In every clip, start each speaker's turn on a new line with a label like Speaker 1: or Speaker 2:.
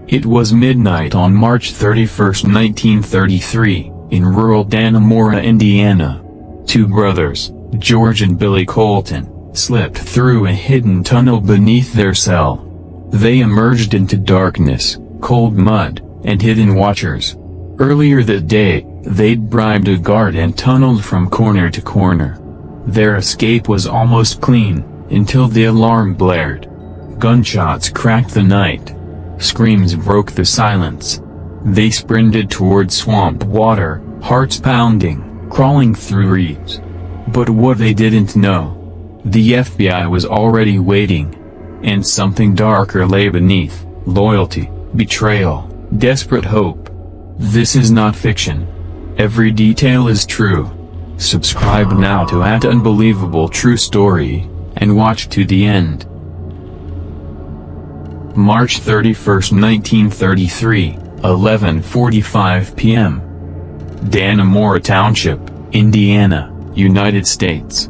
Speaker 1: It was midnight on March 31, 1933, in rural Dannemora, Indiana. Two brothers, George and Billy Colton, slipped through a hidden tunnel beneath their cell. They emerged into darkness, cold mud, and hidden watchers. Earlier that day, they'd bribed a guard and tunneled from corner to corner. Their escape was almost clean, until the alarm blared. Gunshots cracked the night. Screams broke the silence. They sprinted toward swamp water, hearts pounding, crawling through reeds. But what they didn't know, the FBI was already waiting. And something darker lay beneath: loyalty, betrayal, desperate hope. This is not fiction. Every detail is true. Subscribe now to @Unbelievable True Story, and watch to the end. March 31, 1933, 11:45 p.m. Dannemora Township, Indiana, United States.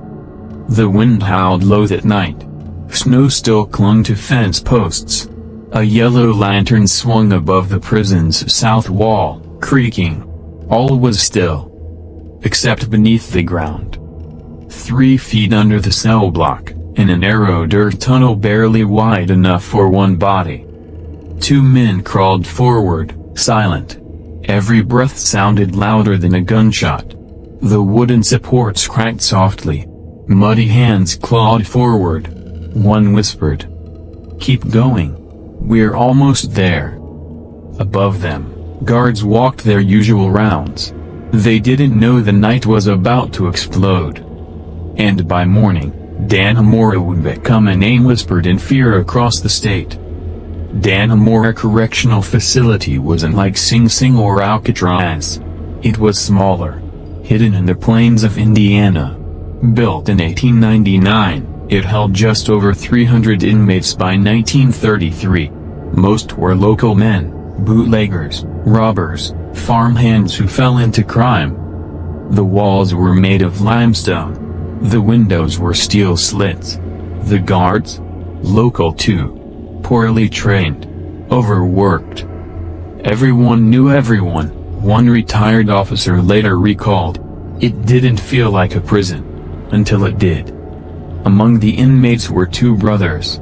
Speaker 1: The wind howled low that night. Snow still clung to fence posts. A yellow lantern swung above the prison's south wall, creaking. All was still, except beneath the ground. 3 feet under the cell block, in a narrow dirt tunnel barely wide enough for one body. 2 men crawled forward, silent. Every breath sounded louder than a gunshot. The wooden supports cracked softly. Muddy hands clawed forward. One whispered, "Keep going. We're almost there." Above them, guards walked their usual rounds. They didn't know the night was about to explode. And by morning, Dannemora would become a name whispered in fear across the state. Dannemora Correctional Facility wasn't like Sing Sing or Alcatraz. It was smaller, hidden in the plains of Indiana. Built in 1899, it held just over 300 inmates by 1933. Most were local men, bootleggers, robbers, farmhands who fell into crime. The walls were made of limestone. The windows were steel slits. The guards? Local too. Poorly trained. Overworked. Everyone knew everyone, one retired officer later recalled. It didn't feel like a prison. Until it did. Among the inmates were 2 brothers.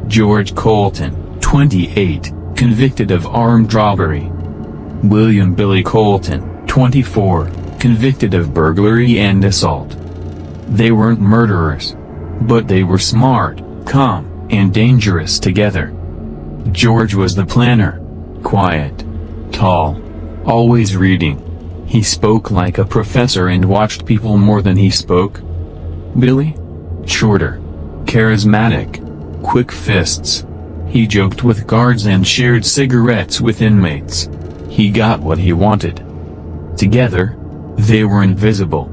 Speaker 1: George Colton, 28, convicted of armed robbery. William Billy Colton, 24, convicted of burglary and assault. They weren't murderers. But they were smart, calm, and dangerous together. George was the planner. Quiet. Tall. Always reading. He spoke like a professor and watched people more than he spoke. Billy? Shorter. Charismatic. Quick fists. He joked with guards and shared cigarettes with inmates. He got what he wanted. Together, they were invisible.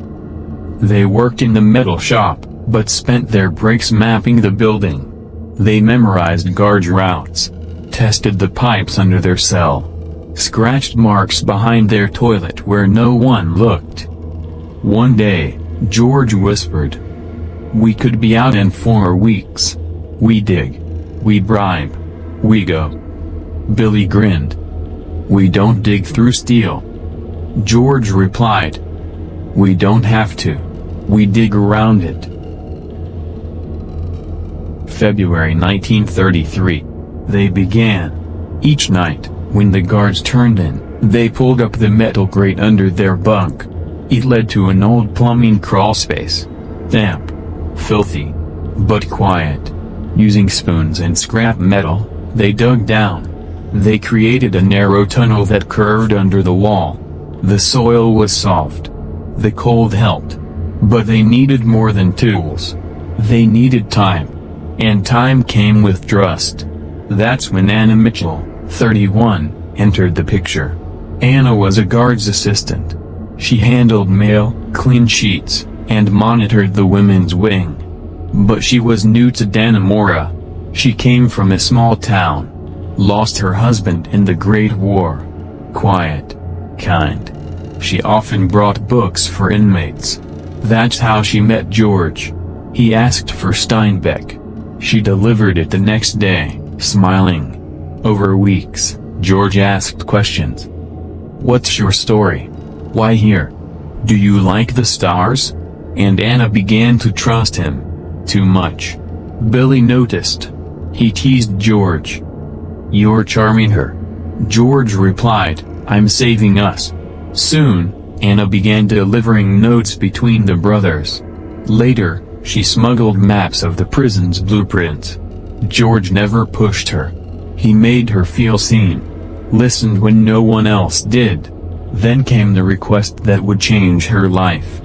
Speaker 1: They worked in the metal shop, but spent their breaks mapping the building. They memorized guard routes. Tested the pipes under their cell. Scratched marks behind their toilet where no one looked. One day, George whispered, "We could be out in 4 weeks. We dig. We bribe. We go." Billy grinned. "We don't dig through steel." George replied, "We don't have to. We dig around it." February 1933. They began. Each night, when the guards turned in, they pulled up the metal grate under their bunk. It led to an old plumbing crawlspace. Damp. Filthy. But quiet. Using spoons and scrap metal, they dug down. They created a narrow tunnel that curved under the wall. The soil was soft. The cold helped. But they needed more than tools. They needed time. And time came with trust. That's when Anna Mitchell, 31, entered the picture. Anna was a guard's assistant. She handled mail, cleaned sheets, and monitored the women's wing. But she was new to Dannemora. She came from a small town. Lost her husband in the Great War. Quiet. Kind. She often brought books for inmates. That's how she met George. He asked for Steinbeck. She delivered it the next day, smiling. Over weeks, George asked questions. "What's your story? Why here? Do you like the stars?" And Anna began to trust him. Too much. Billy noticed. He teased George. "You're charming her." George replied, "I'm saving us." Soon, Anna began delivering notes between the brothers. Later, she smuggled maps of the prison's blueprints. George never pushed her. He made her feel seen. Listened when no one else did. Then came the request that would change her life.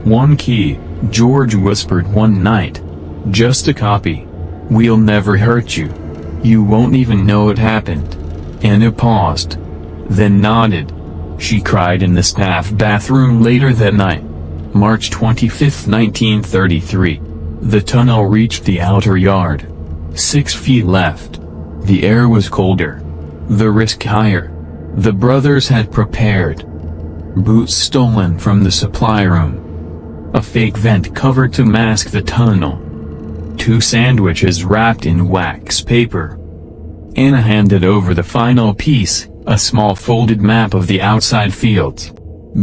Speaker 1: "One key," George whispered one night. "Just a copy. We'll never hurt you. You won't even know it happened." Anna paused. Then nodded. She cried in the staff bathroom later that night. March 25, 1933. The tunnel reached the outer yard. 6 feet left. The air was colder. The risk higher. The brothers had prepared. Boots stolen from the supply room. A fake vent covered to mask the tunnel. 2 sandwiches wrapped in wax paper. Anna handed over the final piece, a small folded map of the outside fields.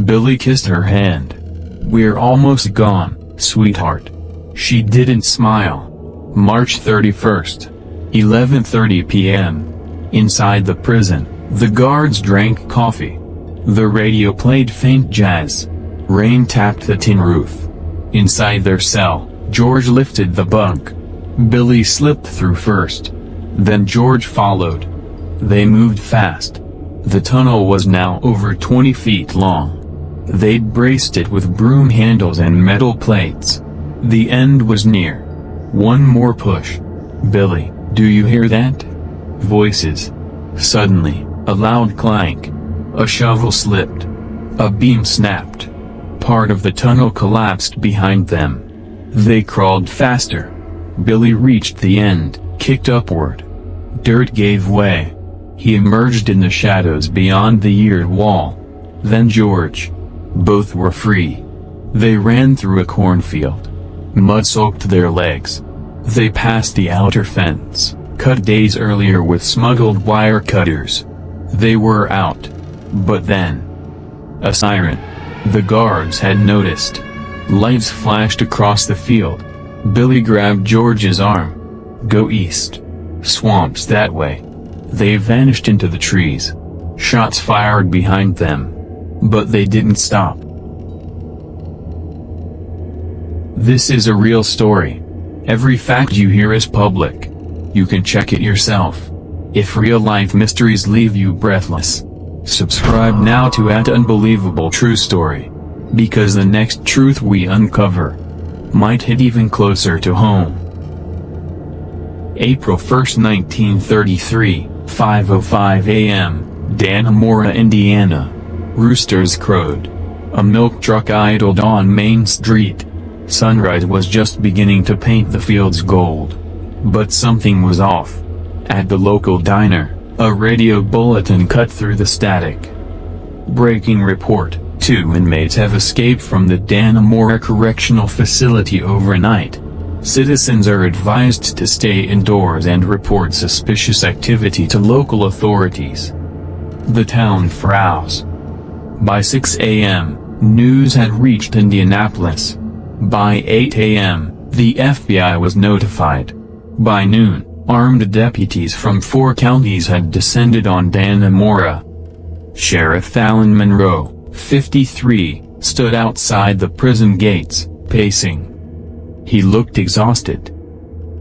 Speaker 1: Billy kissed her hand. "We're almost gone, sweetheart." She didn't smile. March 31st. 11:30 p.m. Inside the prison, the guards drank coffee. The radio played faint jazz. Rain tapped the tin roof. Inside their cell, George lifted the bunk. Billy slipped through first. Then George followed. They moved fast. The tunnel was now over 20 feet long. They'd braced it with broom handles and metal plates. The end was near. One more push. "Billy, do you hear that?" Voices. Suddenly, a loud clank. A shovel slipped. A beam snapped. Part of the tunnel collapsed behind them. They crawled faster. Billy reached the end, kicked upward. Dirt gave way. He emerged in the shadows beyond the eared wall. Then George. Both were free. They ran through a cornfield. Mud soaked their legs. They passed the outer fence, cut days earlier with smuggled wire cutters. They were out. But then, a siren. The guards had noticed. Lights flashed across the field. Billy grabbed George's arm. "Go east. Swamps that way." They vanished into the trees. Shots fired behind them. But they didn't stop. This is a real story. Every fact you hear is public. You can check it yourself. If real-life mysteries leave you breathless, subscribe now to @Unbelievable True Story. Because the next truth we uncover might hit even closer to home. April 1, 1933, 5:05 a.m., Dannemora, Indiana. Roosters crowed. A milk truck idled on Main Street. Sunrise was just beginning to paint the fields gold. But something was off. At the local diner, a radio bulletin cut through the static. Breaking report: 2 inmates have escaped from the Dannemora Correctional Facility overnight. Citizens are advised to stay indoors and report suspicious activity to local authorities. The town frowns. By 6 a.m., news had reached Indianapolis. By 8 a.m., the FBI was notified. By noon, armed deputies from 4 counties had descended on Dannemora. Sheriff Alan Monroe, 53, stood outside the prison gates, pacing. He looked exhausted.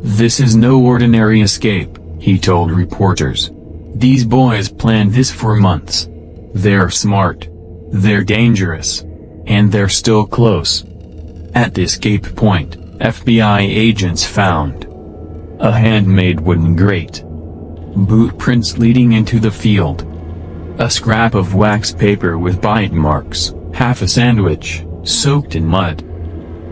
Speaker 1: "This is no ordinary escape," he told reporters. "These boys planned this for months. They're smart. They're dangerous. And they're still close." At the escape point, FBI agents found a handmade wooden grate, boot prints leading into the field, a scrap of wax paper with bite marks, half a sandwich, soaked in mud.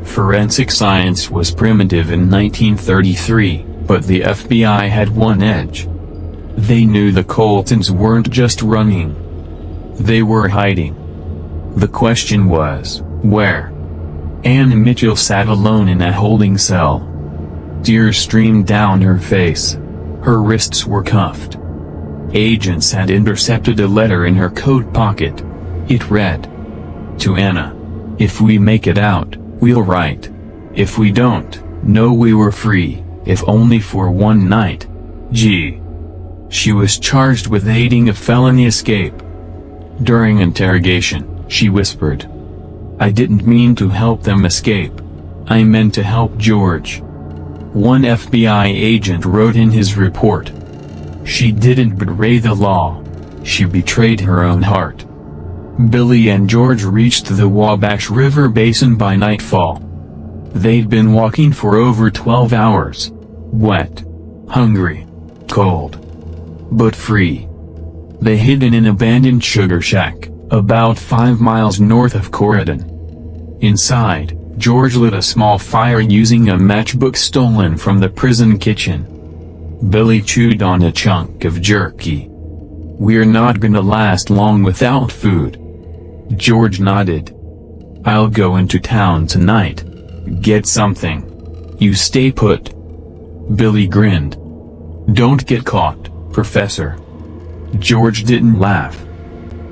Speaker 1: Forensic science was primitive in 1933, but the FBI had one edge. They knew the Coltons weren't just running. They were hiding. The question was, where? Anna Mitchell sat alone in a holding cell. Tears streamed down her face. Her wrists were cuffed. Agents had intercepted a letter in her coat pocket. It read, "To Anna. If we make it out, we'll write. If we don't, know we were free, if only for one night. G." She was charged with aiding a felony escape. During interrogation, she whispered, "I didn't mean to help them escape. I meant to help George." One FBI agent wrote in his report, "She didn't betray the law. She betrayed her own heart." Billy and George reached the Wabash River Basin by nightfall. They'd been walking for over 12 hours. Wet, hungry, cold, but free. They hid in an abandoned sugar shack, about 5 miles north of Corydon. Inside, George lit a small fire using a matchbook stolen from the prison kitchen. Billy chewed on a chunk of jerky. "We're not gonna last long without food." George nodded. "I'll go into town tonight. Get something. You stay put." Billy grinned. "Don't get caught, Professor." George didn't laugh.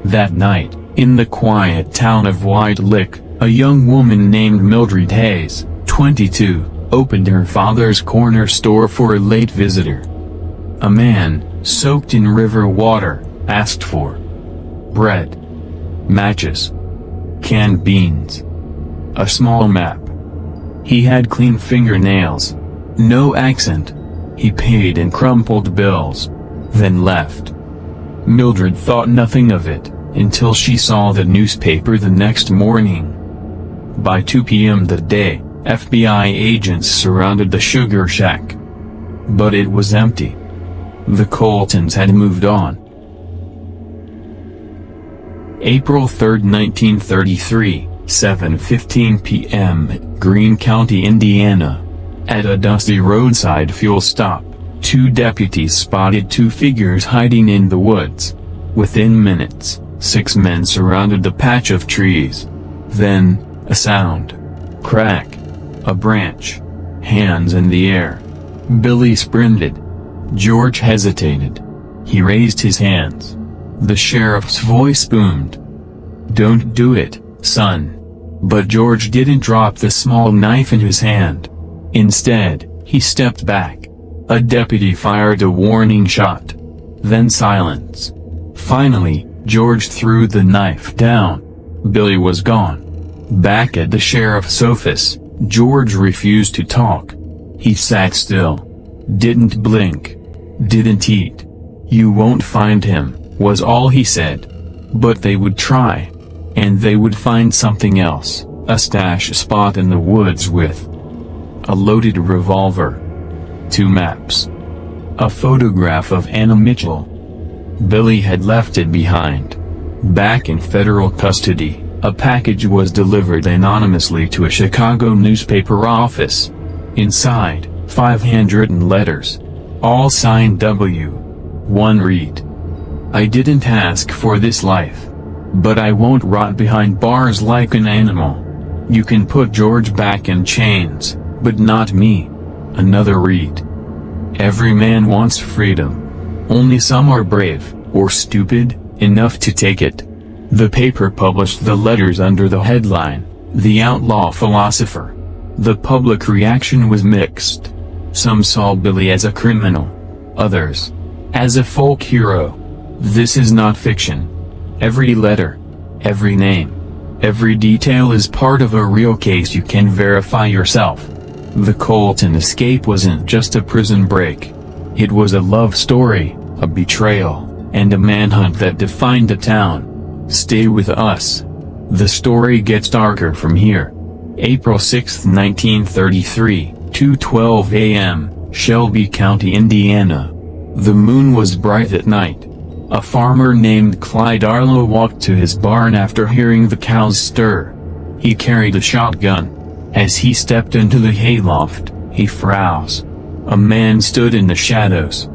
Speaker 1: That night, in the quiet town of White Lick, a young woman named Mildred Hayes, 22, opened her father's corner store for a late visitor. A man, soaked in river water, asked for bread, matches, canned beans, a small map. He had clean fingernails, no accent. He paid in crumpled bills, then left. Mildred thought nothing of it, until she saw the newspaper the next morning. By 2 p.m. that day, FBI agents surrounded the sugar shack. But it was empty. The Coltons had moved on. April 3, 1933, 7:15 p.m., Greene County, Indiana. At a dusty roadside fuel stop, 2 deputies spotted 2 figures hiding in the woods. Within minutes, 6 men surrounded the patch of trees. Then, a sound. Crack. A branch. Hands in the air. Billy sprinted. George hesitated. He raised his hands. The sheriff's voice boomed. "Don't do it, son." But George didn't drop the small knife in his hand. Instead, he stepped back. A deputy fired a warning shot. Then silence. Finally, George threw the knife down. Billy was gone. Back at the sheriff's office, George refused to talk. He sat still. Didn't blink. Didn't eat. "You won't find him," was all he said. But they would try. And they would find something else, a stash spot in the woods with a loaded revolver, 2 maps, a photograph of Anna Mitchell. Billy had left it behind. Back in federal custody, a package was delivered anonymously to a Chicago newspaper office. Inside, 5 handwritten letters, all signed W. One read, "I didn't ask for this life. But I won't rot behind bars like an animal. You can put George back in chains, but not me." Another read, "Every man wants freedom. Only some are brave, or stupid, enough to take it." The paper published the letters under the headline, "The Outlaw Philosopher." The public reaction was mixed. Some saw Billy as a criminal. Others, as a folk hero. This is not fiction. Every letter, every name, every detail is part of a real case you can verify yourself. The Colton escape wasn't just a prison break. It was a love story, a betrayal, and a manhunt that defined the town. Stay with us. The story gets darker from here. April 6, 1933, 2:12 a.m., Shelby County, Indiana. The moon was bright at night. A farmer named Clyde Arlo walked to his barn after hearing the cows stir. He carried a shotgun. As he stepped into the hayloft, he froze. A man stood in the shadows.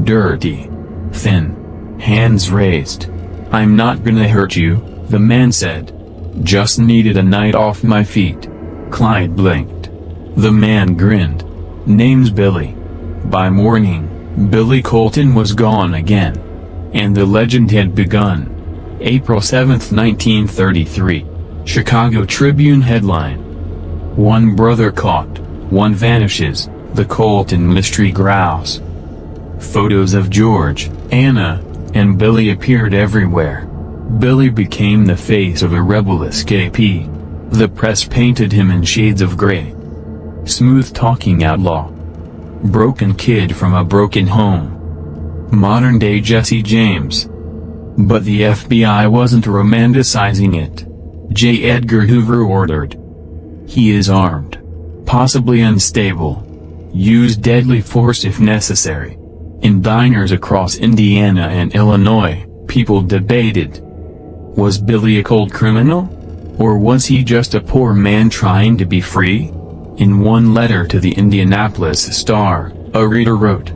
Speaker 1: Dirty. Thin. Hands raised. "I'm not gonna hurt you," the man said. "Just needed a night off my feet." Clyde blinked. The man grinned. "Name's Billy." By morning, Billy Colton was gone again. and the legend had begun. April 7, 1933. Chicago Tribune headline: "One brother caught, one vanishes, the Colton mystery grows." Photos of George, Anna, and Billy appeared everywhere. Billy became the face of a rebel escapee. The press painted him in shades of gray. Smooth-talking outlaw. Broken kid from a broken home. Modern-day Jesse James. But the FBI wasn't romanticizing it. J. Edgar Hoover ordered. "He is armed. Possibly unstable. Use deadly force if necessary." In diners across Indiana and Illinois, people debated. Was Billy a cold criminal? Or was he just a poor man trying to be free? In one letter to the Indianapolis Star, a reader wrote,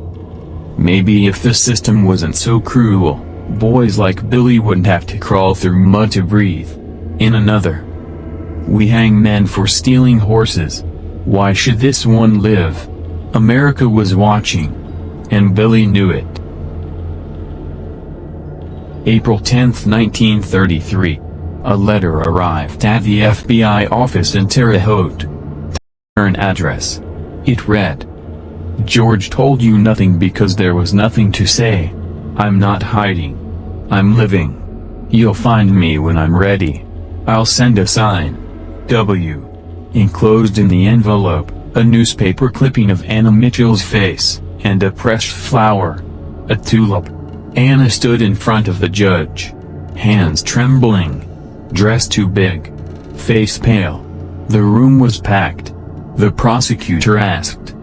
Speaker 1: "Maybe if the system wasn't so cruel, boys like Billy wouldn't have to crawl through mud to breathe." In another, "We hang men for stealing horses. Why should this one live?" America was watching. And Billy knew it. April 10, 1933. A letter arrived at the FBI office in Terre Haute. An address. It read, "George told you nothing because there was nothing to say. I'm not hiding. I'm living. You'll find me when I'm ready. I'll send a sign. W." Enclosed in the envelope, a newspaper clipping of Anna Mitchell's face, and a pressed flower. A tulip. Anna stood in front of the judge. Hands trembling. Dress too big. Face pale. The room was packed. The prosecutor asked,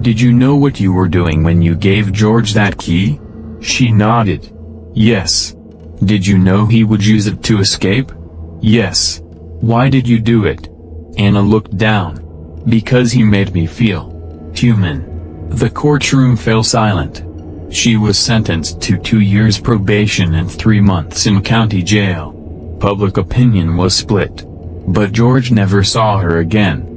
Speaker 1: "Did you know what you were doing when you gave George that key?" She nodded. "Yes." "Did you know he would use it to escape?" "Yes." "Why did you do it?" Anna looked down. "Because he made me feel human." The courtroom fell silent. She was sentenced to 2 years probation and 3 months in county jail. Public opinion was split. But George never saw her again.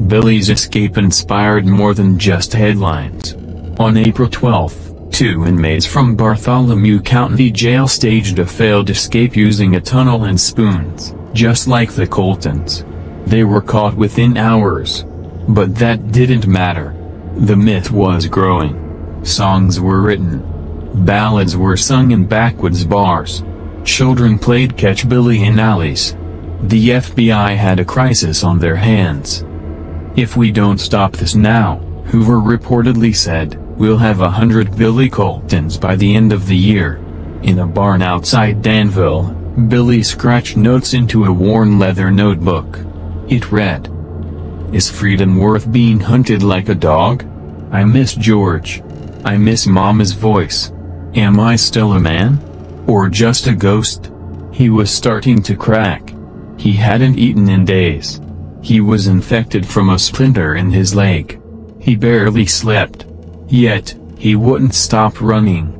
Speaker 1: Billy's escape inspired more than just headlines. On April 12, 2 inmates from Bartholomew County Jail staged a failed escape using a tunnel and spoons, just like the Coltons. They were caught within hours. But that didn't matter. The myth was growing. Songs were written. Ballads were sung in backwoods bars. Children played catch Billy in alleys. The FBI had a crisis on their hands. "If we don't stop this now," Hoover reportedly said, "we'll have 100 Billy Coltons by the end of the year." In a barn outside Danville, Billy scratched notes into a worn leather notebook. It read, "Is freedom worth being hunted like a dog? I miss George. I miss Mama's voice. Am I still a man? Or just a ghost?" He was starting to crack. He hadn't eaten in days. He was infected from a splinter in his leg. He barely slept. Yet, he wouldn't stop running.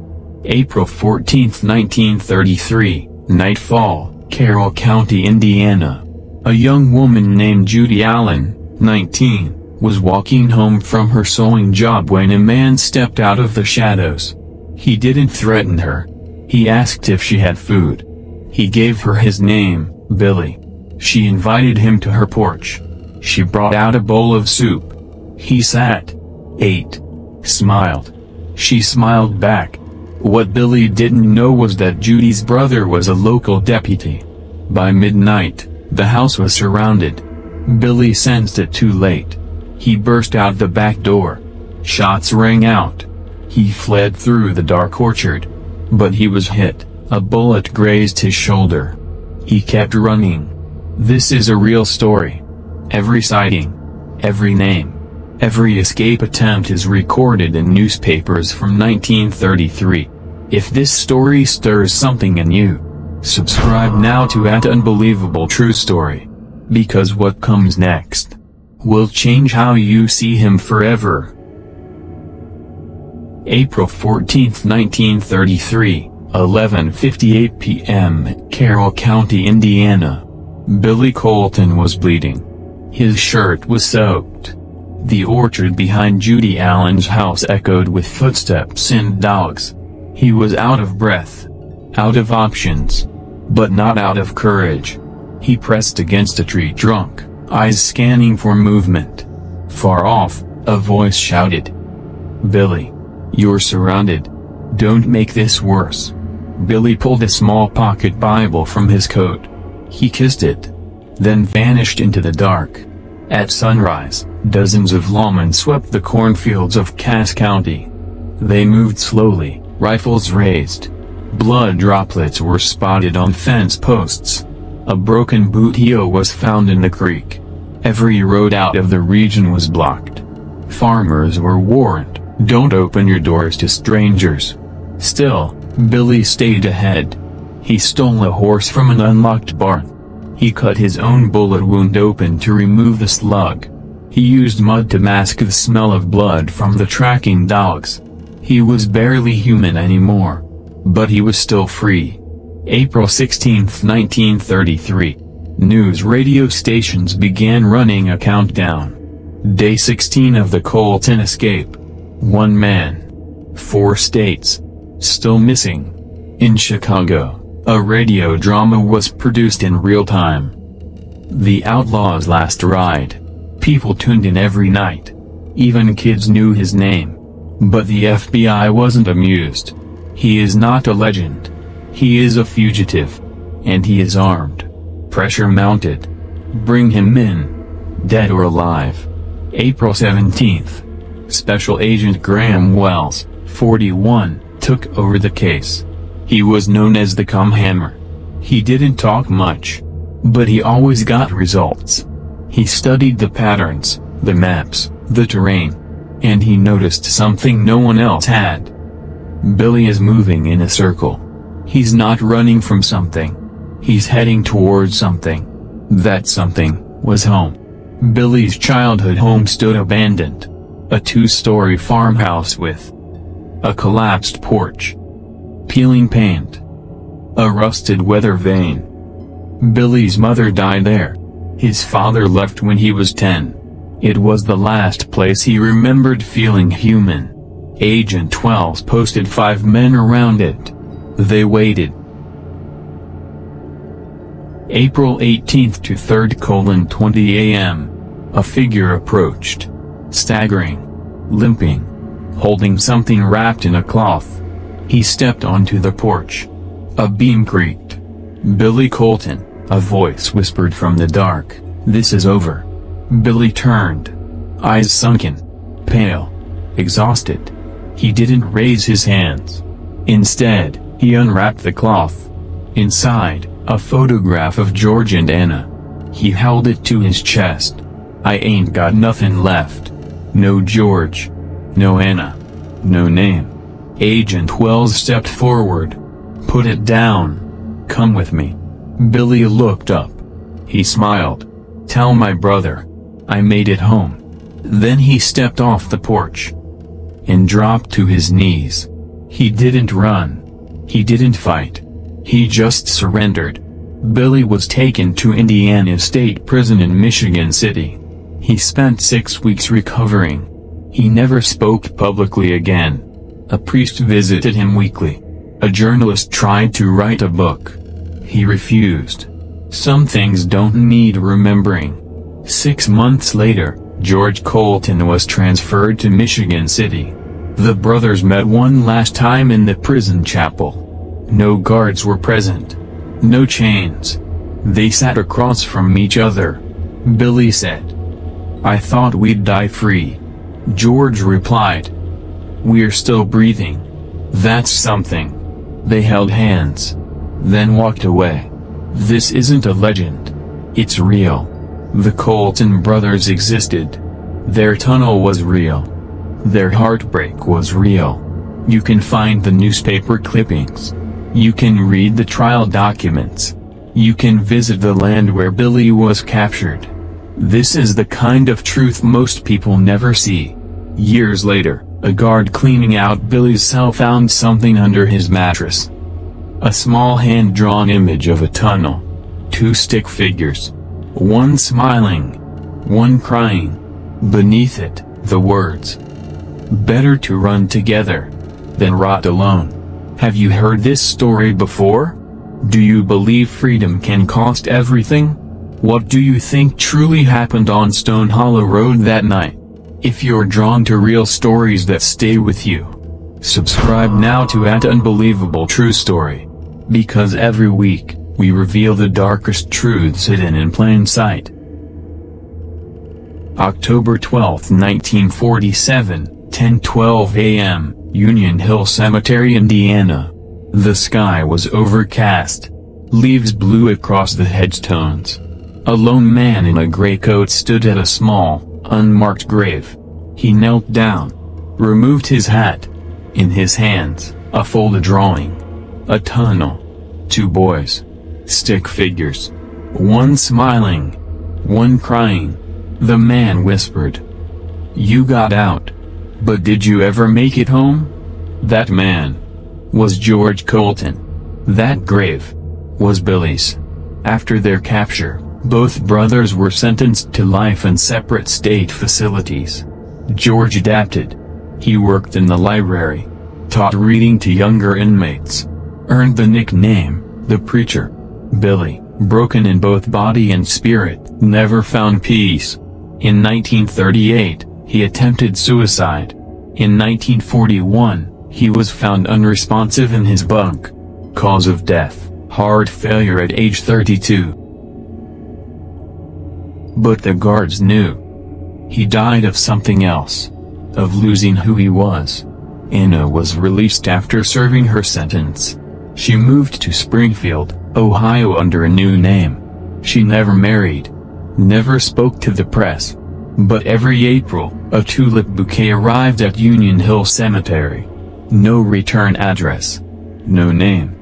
Speaker 1: April 14, 1933, nightfall, Carroll County, Indiana. A young woman named Judy Allen, 19, was walking home from her sewing job when a man stepped out of the shadows. He didn't threaten her. He asked if she had food. He gave her his name, Billy. She invited him to her porch. She brought out a bowl of soup. He sat, ate, smiled. She smiled back. What Billy didn't know was that Judy's brother was a local deputy. By midnight, the house was surrounded. Billy sensed it too late. He burst out the back door. Shots rang out. He fled through the dark orchard. But he was hit. A bullet grazed his shoulder. He kept running. This is a real story. Every sighting, every name, every escape attempt is recorded in newspapers from 1933. If this story stirs something in you, subscribe now to @Unbelievable True Story. Because what comes next will change how you see him forever. April 14, 1933, 11:58 p.m. Carroll County, Indiana. Billy Colton was bleeding. His shirt was soaked. The orchard behind Judy Allen's house echoed with footsteps and dogs. He was out of breath, out of options, but not out of courage. He pressed against a tree trunk, eyes scanning for movement. Far off, a voice shouted, "Billy, you're surrounded. Don't make this worse." Billy pulled a small pocket Bible from his coat. He kissed it, then vanished into the dark. At sunrise, dozens of lawmen swept the cornfields of Cass County. They moved slowly, rifles raised. Blood droplets were spotted on fence posts. A broken bootio was found in the creek. Every road out of the region was blocked. Farmers were warned, "Don't open your doors to strangers." Still, Billy stayed ahead. He stole a horse from an unlocked barn. He cut his own bullet wound open to remove the slug. He used mud to mask the smell of blood from the tracking dogs. He was barely human anymore. But he was still free. April 16, 1933. News radio stations began running a countdown. Day 16 of the Colton escape. 1 man. 4 states. Still missing. In Chicago, a radio drama was produced in real time. The Outlaw's Last Ride. People tuned in every night. Even kids knew his name. But the FBI wasn't amused. He is not a legend. He is a fugitive. And he is armed. Pressure mounted. Bring him in. Dead or alive. April 17th. Special Agent Graham Wells, 41, took over the case. He was known as the Cum Hammer. He didn't talk much. But he always got results. He studied the patterns, the maps, the terrain. And he noticed something no one else had. Billy is moving in a circle. He's not running from something. He's heading towards something. That something was home. Billy's childhood home stood abandoned. A 2-story farmhouse with a collapsed porch, peeling paint, a rusted weather vane. Billy's mother died there. His father left when he was 10. It was the last place he remembered feeling human. Agent Wells posted 5 men around it. They waited. April 18th to 3rd, 20 a.m. A figure approached. Staggering. Limping. Holding something wrapped in a cloth. He stepped onto the porch. A beam creaked. "Billy Colton," a voice whispered from the dark, "This is over." Billy turned. Eyes sunken. Pale. Exhausted. He didn't raise his hands. Instead, he unwrapped the cloth. Inside, a photograph of George and Anna. He held it to his chest. "I ain't got nothing left. No George. No Anna. No name." Agent Wells stepped forward. "Put it down. Come with me." Billy looked up. He smiled. "Tell my brother. I made it home." Then he stepped off the porch and dropped to his knees. He didn't run. He didn't fight. He just surrendered. Billy was taken to Indiana State Prison in Michigan City. He spent 6 weeks recovering. He never spoke publicly again. A priest visited him weekly. A journalist tried to write a book. He refused. Some things don't need remembering. 6 months later, George Colton was transferred to Michigan City. The brothers met one last time in the prison chapel. No guards were present. No chains. They sat across from each other. Billy said, "I thought we'd die free." George replied, "We're still breathing. That's something." They held hands. Then walked away. This isn't a legend. It's real. The Colton brothers existed. Their tunnel was real. Their heartbreak was real. You can find the newspaper clippings. You can read the trial documents. You can visit the land where Billy was captured. This is the kind of truth most people never see. Years later, a guard cleaning out Billy's cell found something under his mattress. A small hand-drawn image of a tunnel. 2 stick figures. One smiling. One crying. Beneath it, the words, "Better to run together than rot alone." Have you heard this story before? Do you believe freedom can cost everything? What do you think truly happened on Stone Hollow Road that night? If you're drawn to real stories that stay with you, subscribe now to @Unbelievable True Story. Because every week, we reveal the darkest truths hidden in plain sight. October 12, 1947, 10:12 a.m., Union Hill Cemetery, Indiana. The sky was overcast. Leaves blew across the headstones. A lone man in a gray coat stood at a small, unmarked grave. He knelt down, removed his hat. In his hands, a folded drawing. A tunnel. 2 boys. Stick figures. One smiling, one crying. The man whispered, "You got out. But did you ever make it home?" That man was George Colton. That grave was Billy's. After their capture, both brothers were sentenced to life in separate state facilities. George adapted. He worked in the library, taught reading to younger inmates, earned the nickname, the Preacher. Billy, broken in both body and spirit, never found peace. In 1938, he attempted suicide. In 1941, he was found unresponsive in his bunk. Cause of death, heart failure at age 32. But the guards knew. He died of something else. Of losing who he was. Anna was released after serving her sentence. She moved to Springfield, Ohio under a new name. She never married. Never spoke to the press. But every April, a tulip bouquet arrived at Union Hill Cemetery. No return address. No name.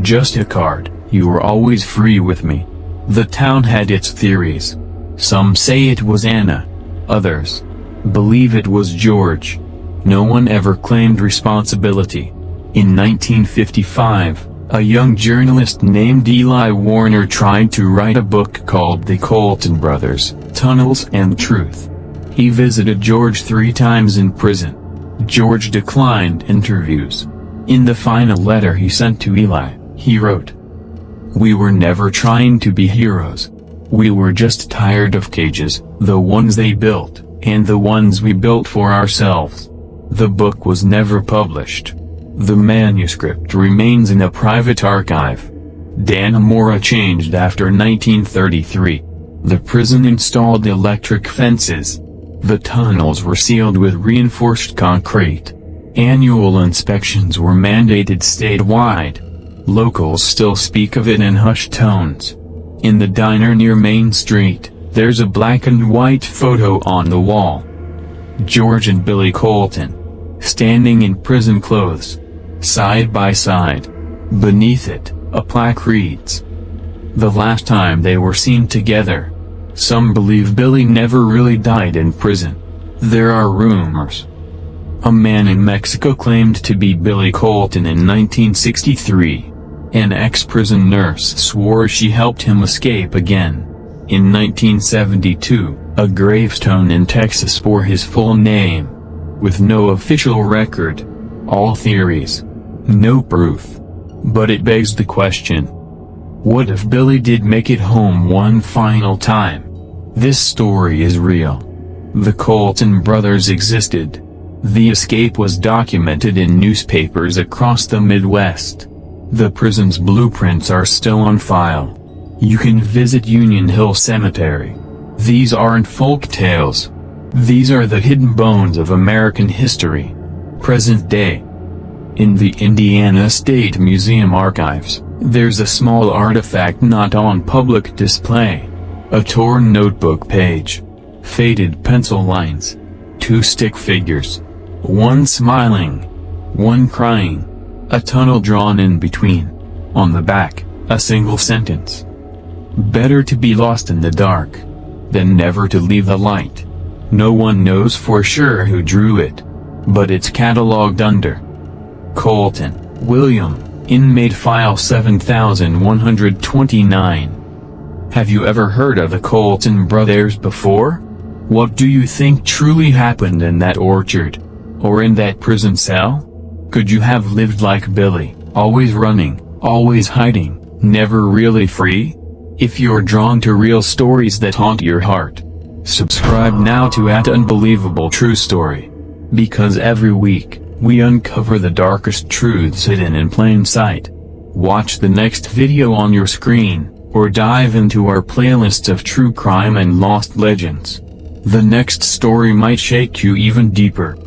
Speaker 1: Just a card, "You were always free with me." The town had its theories. Some say it was Anna. Others believe it was George. No one ever claimed responsibility. In 1955, a young journalist named Eli Warner tried to write a book called The Colton Brothers, Tunnels and Truth. He visited George 3 times in prison. George declined interviews. In the final letter he sent to Eli, he wrote, "We were never trying to be heroes. We were just tired of cages, the ones they built, and the ones we built for ourselves." The book was never published. The manuscript remains in a private archive. Dannemora changed after 1933. The prison installed electric fences. The tunnels were sealed with reinforced concrete. Annual inspections were mandated statewide. Locals still speak of it in hushed tones. In the diner near Main Street, there's a black and white photo on the wall. George and Billy Colton, standing in prison clothes, side by side. Beneath it, a plaque reads, "The last time they were seen together." Some believe Billy never really died in prison. There are rumors. A man in Mexico claimed to be Billy Colton in 1963. An ex-prison nurse swore she helped him escape again. In 1972, a gravestone in Texas bore his full name. With no official record. All theories. No proof. But it begs the question. What if Billy did make it home one final time? This story is real. The Colton brothers existed. The escape was documented in newspapers across the Midwest. The prison's blueprints are still on file. You can visit Union Hill Cemetery. These aren't folk tales. These are the hidden bones of American history. Present day. In the Indiana State Museum archives, there's a small artifact not on public display. A torn notebook page. Faded pencil lines. 2 stick figures. One smiling. One crying. A tunnel drawn in between. On the back, a single sentence. "Better to be lost in the dark than never to leave the light." No one knows for sure who drew it. But it's catalogued under Colton, William, Inmate File 7129. Have you ever heard of the Colton brothers before? What do you think truly happened in that orchard? Or in that prison cell? Could you have lived like Billy, Always running, always hiding, never really free? If you're drawn to real stories that haunt your heart, subscribe now to @Unbelievable True Story. Because every week, we uncover the darkest truths hidden in plain sight. Watch the next video on your screen, or dive into our playlist of true crime and lost legends. The next story might shake you even deeper.